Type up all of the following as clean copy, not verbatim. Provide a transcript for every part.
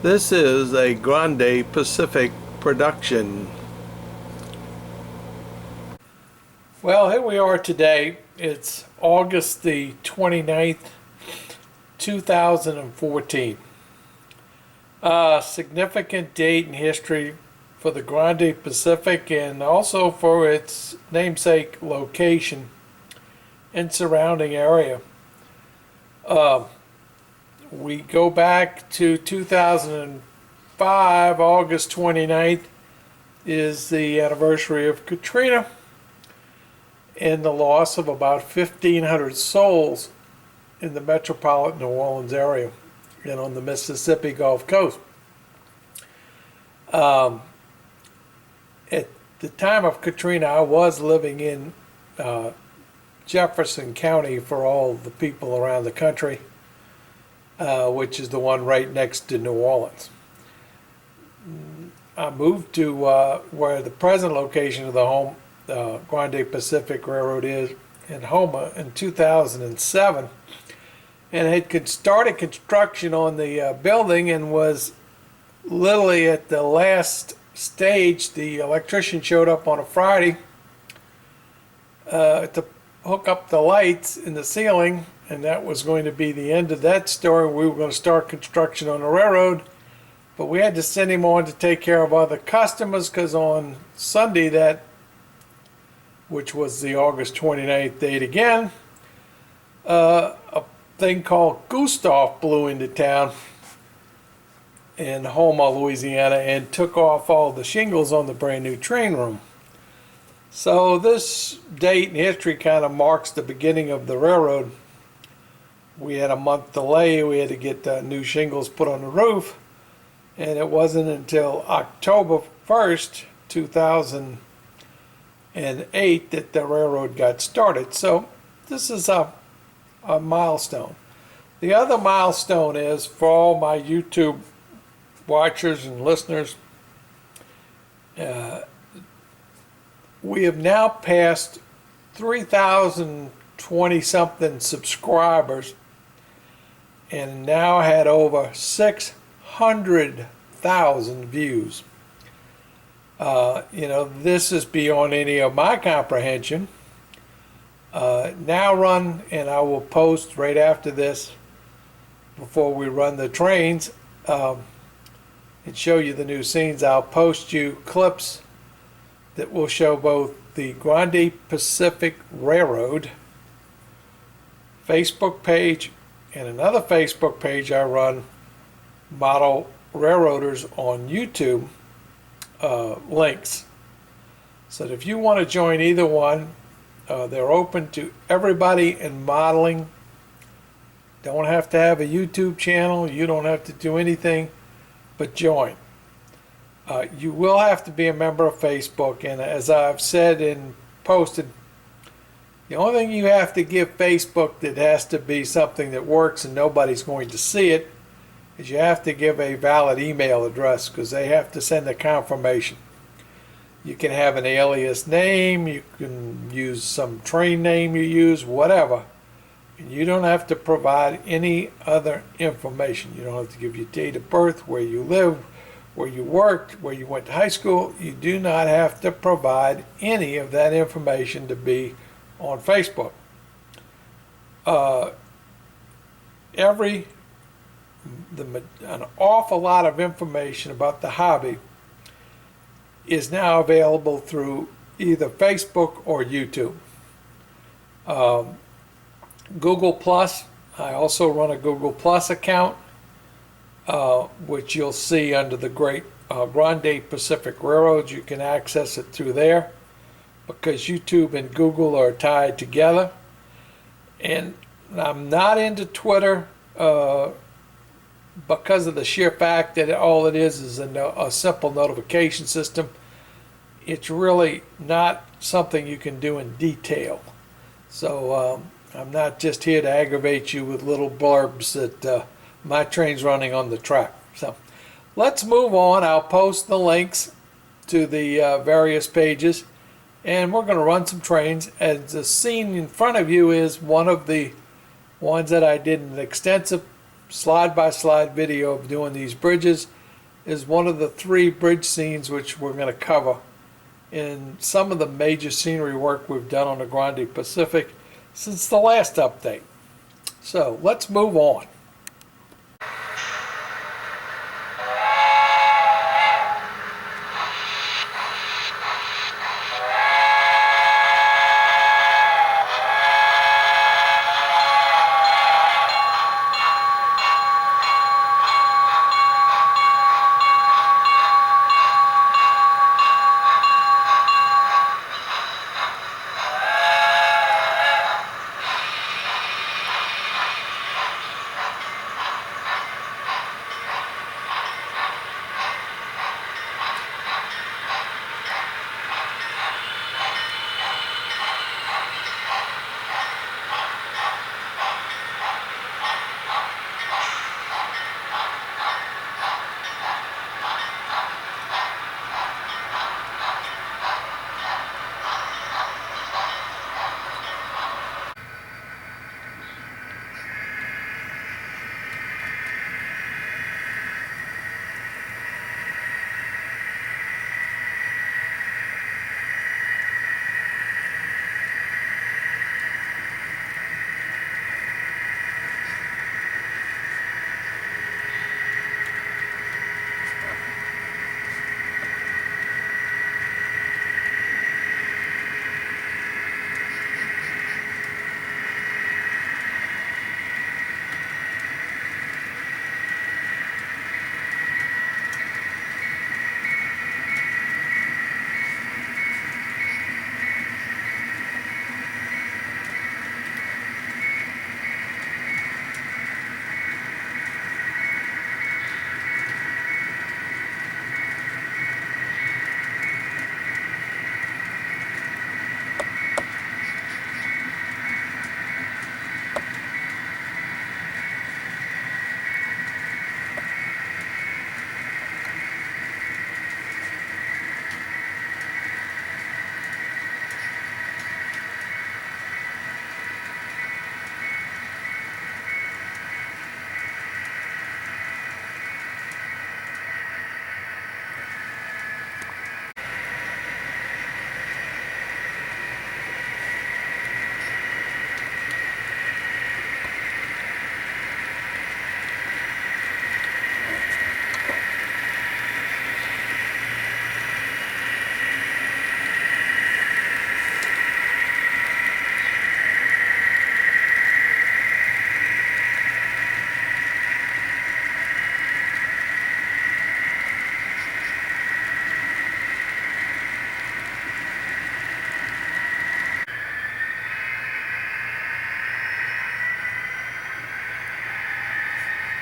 This is a Grande Pacific production. Well, here we are today. It's August the 29th, 2014. A significant date in history for the Grande Pacific and also for its namesake location and surrounding area. We go back to 2005, August 29th is the anniversary of Katrina and the loss of about 1,500 souls in the metropolitan New Orleans area and on the Mississippi Gulf Coast. At the time of Katrina, I was living in Jefferson County for all the people around the country, which is the one right next to New Orleans. I moved to where the present location of the home, Grande Pacific Railroad is, in Houma in 2007, and had started construction on the building and was literally at the last stage. The electrician showed up on a Friday to hook up the lights in the ceiling, and that was going to be the end of that story. We were going to start construction on the railroad, but we had to send him on to take care of other customers because on Sunday, which was the August 29th date again, a thing called Gustav blew into town in Houma, Louisiana, and took off all the shingles on the brand new train room. So this date in history kind of marks the beginning of the railroad. We had a month delay. We had to get new shingles put on the roof, and it wasn't until October 1st, 2008 that the railroad got started. So this is a milestone. The other milestone is, for all my YouTube watchers and listeners, we have now passed 3,020 something subscribers and now had over 600,000 views. This is beyond any of my comprehension. Now run, and I will post right after this, before we run the trains, and show you the new scenes. I'll post you clips that will show both the Grande Pacific Railroad Facebook page and another Facebook page I run, Model Railroaders on YouTube, links. So that if you want to join either one, they're open to everybody in modeling. Don't have to have a YouTube channel. You don't have to do anything but join. You will have to be a member of Facebook, and as I've said and posted, the only thing you have to give Facebook that has to be something that works and nobody's going to see it is you have to give a valid email address, because they have to send a confirmation. You can have an alias name, you can use some train name you use, whatever. And you don't have to provide any other information. You don't have to give your date of birth, where you live, where you worked, where you went to high school. You do not have to provide any of that information to be on Facebook. An awful lot of information about the hobby is now available through either Facebook or YouTube. Google Plus, I also run a Google Plus account, which you'll see under the great Grande Pacific Railroad. You can access it through there because YouTube and Google are tied together. And I'm not into Twitter because of the sheer fact that all it is a simple notification system. It's really not something you can do in detail. So I'm not just here to aggravate you with little blurbs that my train's running on the track. So let's move on. I'll post the links to the various pages, and we're going to run some trains. And the scene in front of you is one of the ones that I did an extensive slide-by-slide video of doing these bridges is one of the 3 bridge scenes which we're going to cover in some of the major scenery work we've done on the Grande Pacific since the last update. So let's move on.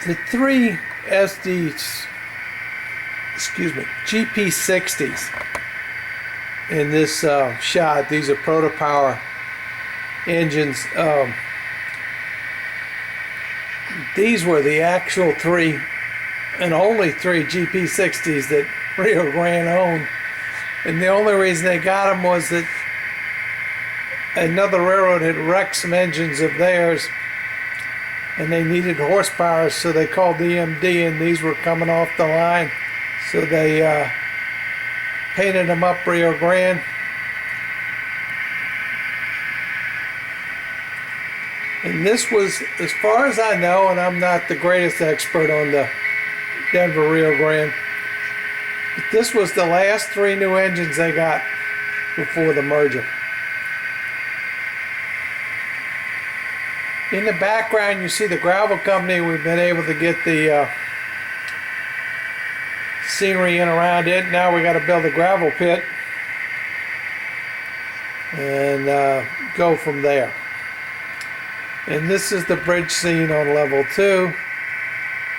The 3 GP60s in this shot, these are Protopower engines. These were the actual 3 and only 3 GP60s that Rio Grande owned. And the only reason they got them was that another railroad had wrecked some engines of theirs and they needed horsepower, so they called the EMD, and these were coming off the line, so they painted them up Rio Grande. And this was, as far as I know, and I'm not the greatest expert on the Denver Rio Grande, but this was the last 3 new engines they got before the merger. In the background, you see the gravel company. We've been able to get the scenery in around it. Now we got to build a gravel pit and go from there. And this is the bridge scene on level 2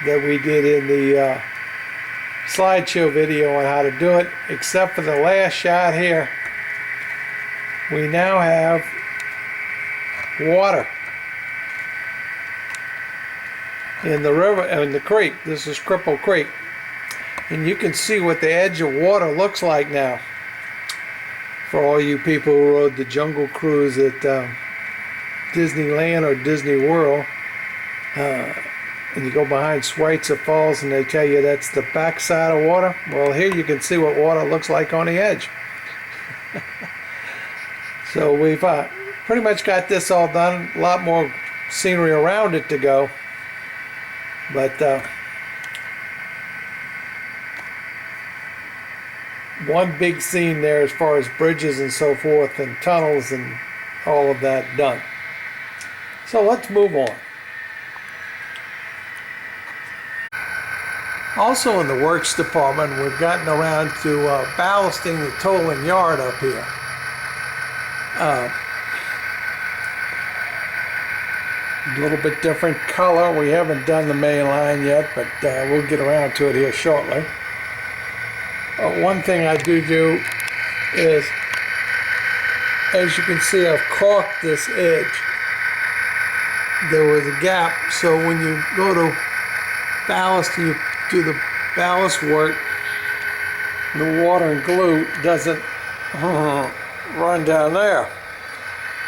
that we did in the slideshow video on how to do it. Except for the last shot here, we now have water in the river, in the creek. This is Cripple Creek, and you can see what the edge of water looks like now for all you people who rode the Jungle Cruise at Disneyland or Disney World. and you go behind Schweitzer Falls and they tell you that's the backside of water. Well, here you can see what water looks like on the edge. So we've pretty much got this all done. A lot more scenery around it to go, but one big scene there as far as bridges and so forth and tunnels and all of that done. So let's move on. Also in the works department, we've gotten around to ballasting the tolling yard up here. A little bit different color. We haven't done the main line yet, but we'll get around to it here shortly. One thing I do is, as you can see, I've caulked this edge. There was a gap, so when you go to ballast and you do the ballast work, the water and glue doesn't run down there.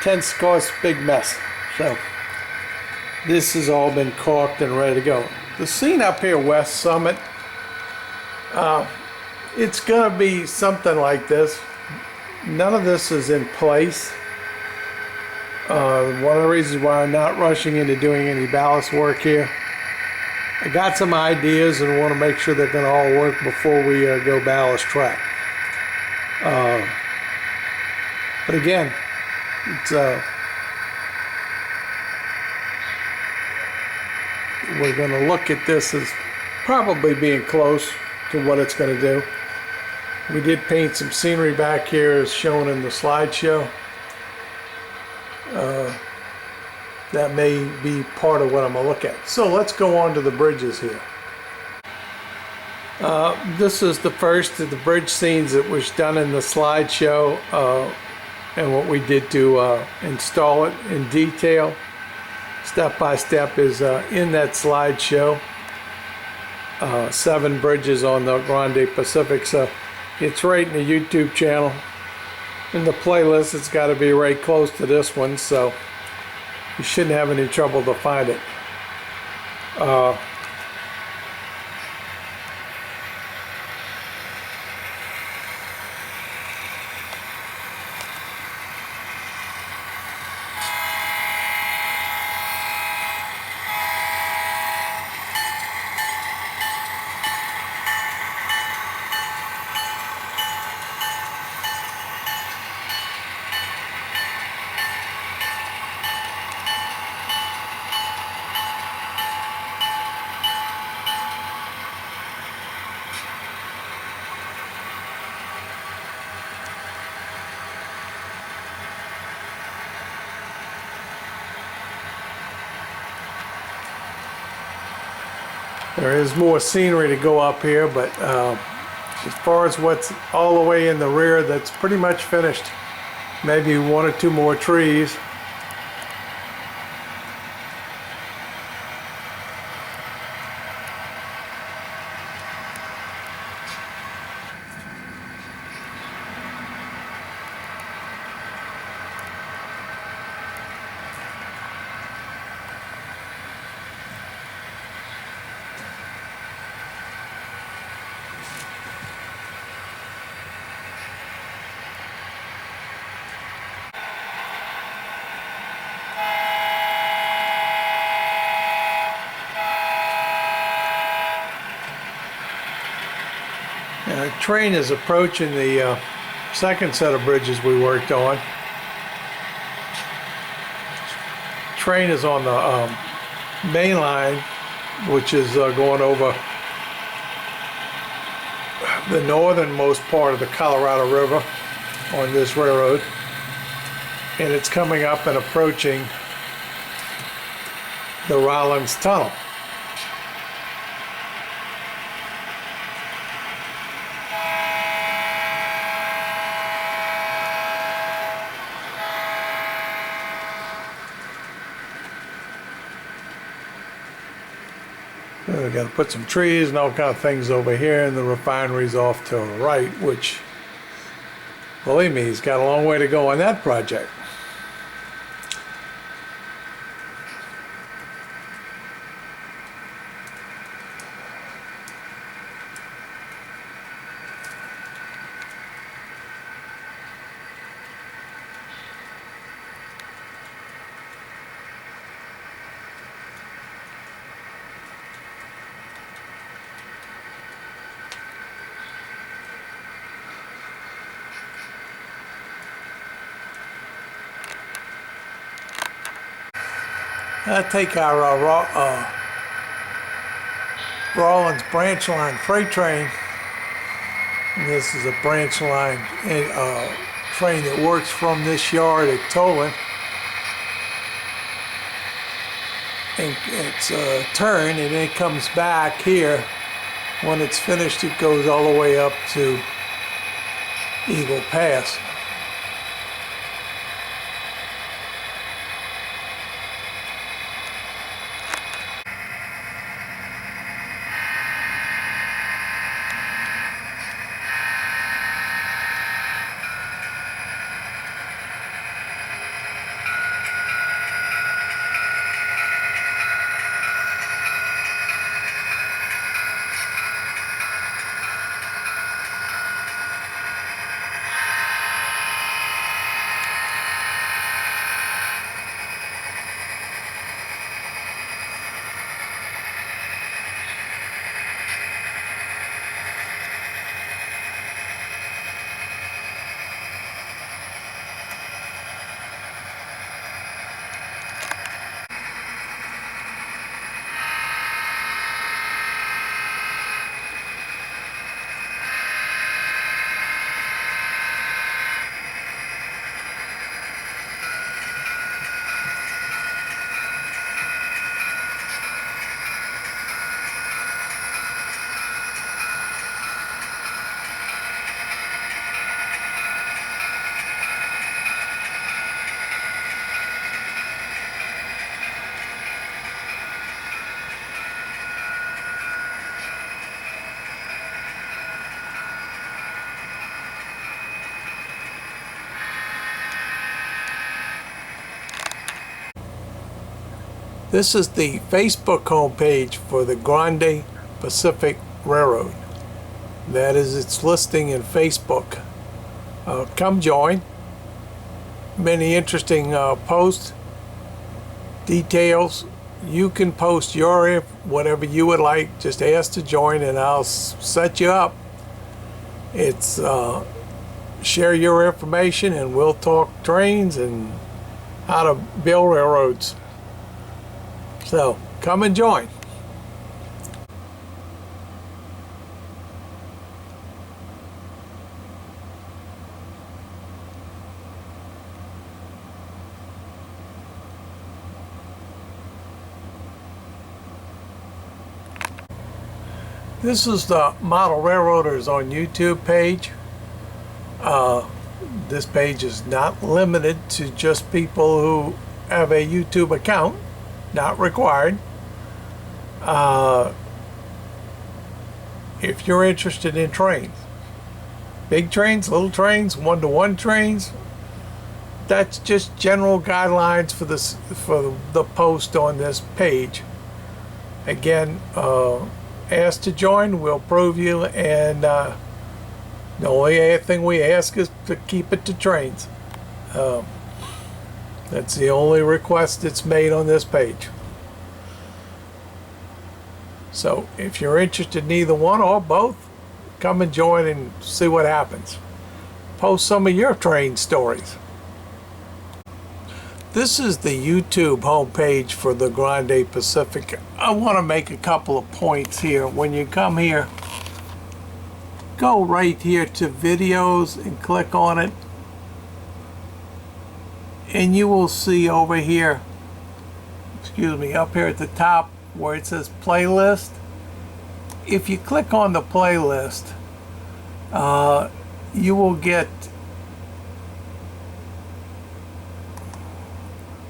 Tends to cause a big mess. So this has all been caulked and ready to go. The scene up here, West Summit, it's going to be something like this. None of this is in place. One of the reasons why I'm not rushing into doing any ballast work here. I got some ideas and want to make sure they're going to all work before we go ballast track. But again, it's we're going to look at this as probably being close to what it's going to do. We did paint some scenery back here as shown in the slideshow. That may be part of what I'm going to look at. So let's go on to the bridges here. This is the first of the bridge scenes that was done in the slideshow, and what we did to install it in detail. Step by step is in that slideshow. 7 bridges on the Grande Pacific, so it's right in the YouTube channel. In the playlist, it's got to be right close to this one, so you shouldn't have any trouble to find it. There is more scenery to go up here, but as far as what's all the way in the rear, that's pretty much finished. Maybe 1 or 2 more trees. The train is approaching the second set of bridges we worked on. Train is on the main line, which is going over the northernmost part of the Colorado River on this railroad, and it's coming up and approaching the Rollins Tunnel. We've got to put some trees and all kind of things over here, and the refinery's off to the right, which, believe me, he's got a long way to go on that project. I take our Rawlins branch line freight train, and this is a branch line train that works from this yard at Tolan, and it's a turn, and it comes back here. When it's finished, it goes all the way up to Eagle Pass. This is the Facebook homepage for the Grande Pacific Railroad. That is its listing in Facebook. Come join. Many interesting posts, details. You can post your whatever you would like. Just ask to join and I'll set you up. It's share your information and we'll talk trains and how to build railroads. So come and join. This is the Model Railroaders on YouTube page. This page is not limited to just people who have a YouTube account. Not required. If you're interested in trains, big trains, little trains, one-to-one trains, that's just general guidelines for this, for the post on this page. Again, ask to join, we'll prove you, and the only thing we ask is to keep it to trains. That's the only request that's made on this page. So if you're interested in either one or both, come and join and see what happens. Post some of your train stories. This is the YouTube homepage for the Grande Pacific. I want to make a couple of points here. When you come here, go right here to videos and click on it. And you will see over here, excuse me, up here at the top where it says playlist. If you click on the playlist, you will get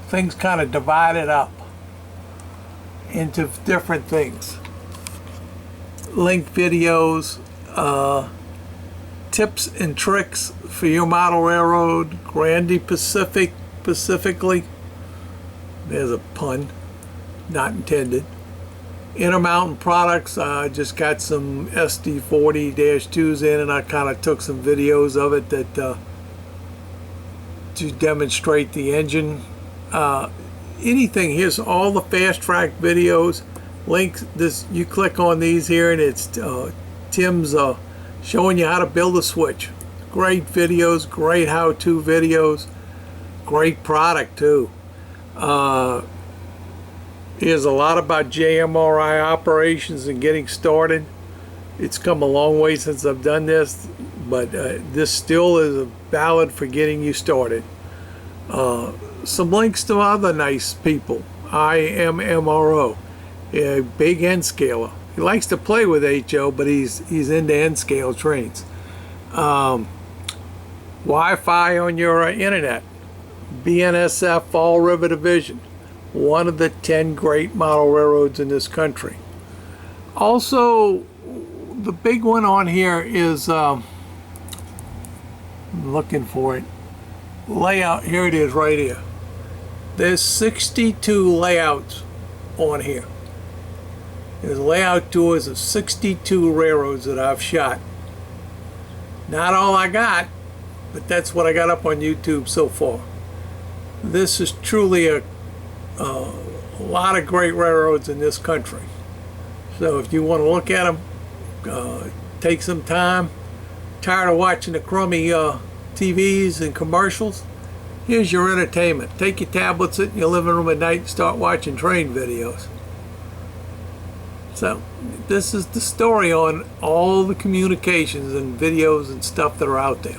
things kind of divided up into different things. Link videos, tips and tricks for your model railroad, Grande Pacific specifically. There's a pun, not intended. Intermountain products, I just got some SD40-2s in and I kind of took some videos of it that to demonstrate the engine. Anything, here's all the fast track videos, links. This, you click on these here and it's Tim's showing you how to build a switch. Great videos, great how-to videos, great product too. hears a lot about JMRI operations and getting started. It's come a long way since I've done this, but this still is valid for getting you started. Some links to other nice people. IMMRO, a big N-scaler. He likes to play with HO, but he's into N-scale trains. Wi-Fi on your internet. BNSF Fall River Division, one of the 10 great model railroads in this country. Also, the big one on here is, I'm looking for it, layout. Here it is right here. There's 62 layouts on here. There's layout tours of 62 railroads that I've shot. Not all I got, but that's what I got up on YouTube so far. This is truly a lot of great railroads in this country. So if you want to look at them, take some time. Tired of watching the crummy TVs and commercials? Here's your entertainment. Take your tablets in your living room at night and start watching train videos. So this is the story on all the communications and videos and stuff that are out there.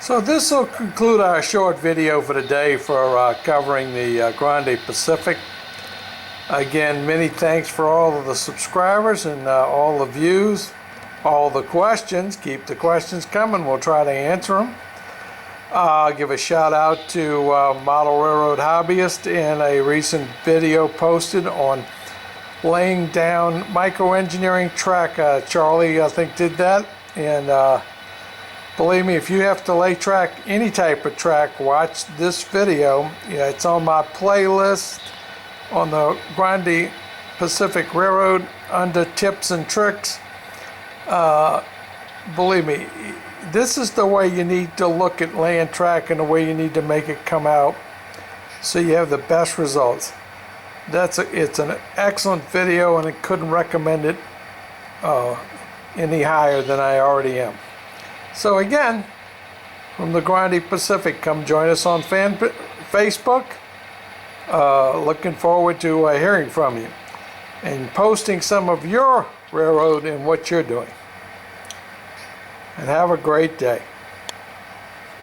So this will conclude our short video for today for covering the Grande Pacific. Again, many thanks for all of the subscribers and all the views, all the questions. Keep the questions coming. We'll try to answer them. I'll give a shout out to Model Railroad Hobbyist in a recent video posted on laying down micro-engineering track. Charlie, I think, did that. And believe me, if you have to lay track, any type of track, watch this video. Yeah, it's on my playlist on the Grande Pacific Railroad under tips and tricks. Believe me, this is the way you need to look at laying track and the way you need to make it come out so you have the best results. It's an excellent video, and I couldn't recommend it any higher than I already am. So again, from the Grande Pacific, come join us on Facebook. Looking forward to hearing from you and posting some of your railroad and what you're doing. And have a great day.